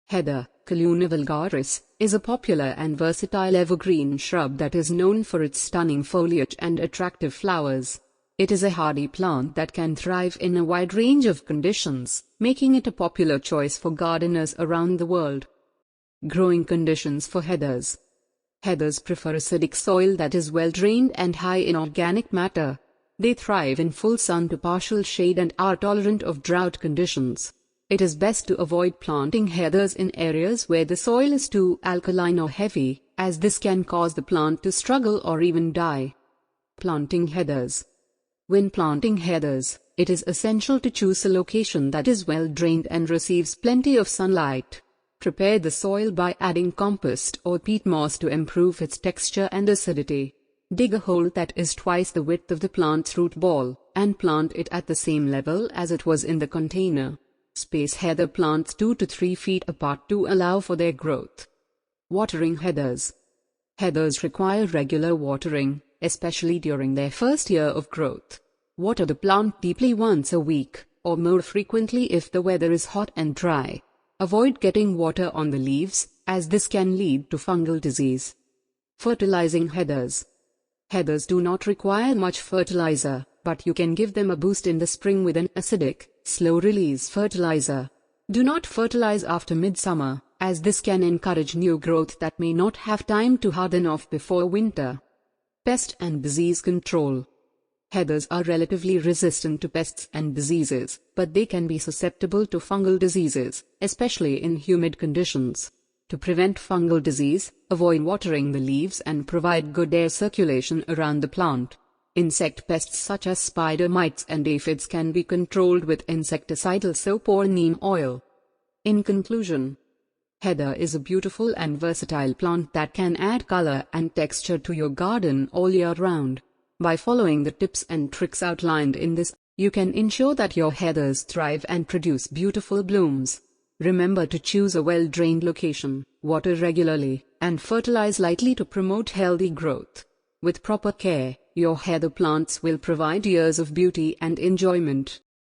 Heather, Calluna Vulgaris, is a popular and versatile evergreen shrub that is known for its stunning foliage and attractive flowers. It is a hardy plant that can thrive in a wide range of conditions, making it a popular choice for gardeners around the world. Growing conditions for heathers. Heathers prefer acidic soil that is well drained and high in organic matter. They thrive in full sun to partial shade and are tolerant of drought conditions. It is best to avoid planting heathers in areas where the soil is too alkaline or heavy, as this can cause the plant to struggle or even die. Planting heathers. When planting heathers, it is essential to choose a location that is well drained and receives plenty of sunlight. Prepare the soil by adding compost or peat moss to improve its texture and acidity. Dig a hole that is twice the width of the plant's root ball, and plant it at the same level as it was in the container. Space heather plants 2 to 3 feet apart to allow for their growth. Watering heathers. Heathers require regular watering, especially during their first year of growth. Water the plant deeply once a week, or more frequently if the weather is hot and dry. Avoid getting water on the leaves, as this can lead to fungal disease. Fertilizing heathers. Heathers do not require much fertilizer, but you can give them a boost in the spring with an acidic, slow-release fertilizer. Do not fertilize after midsummer, as this can encourage new growth that may not have time to harden off before winter. Pest and disease control. Heathers are relatively resistant to pests and diseases, but they can be susceptible to fungal diseases, especially in humid conditions. To prevent fungal disease, avoid watering the leaves and provide good air circulation around the plant. Insect pests such as spider mites and aphids can be controlled with insecticidal soap or neem oil. In conclusion, heather is a beautiful and versatile plant that can add color and texture to your garden all year round. By following the tips and tricks outlined in this, you can ensure that your heathers thrive and produce beautiful blooms. Remember to choose a well-drained location, water regularly, and fertilize lightly to promote healthy growth. With proper care, your heather plants will provide years of beauty and enjoyment.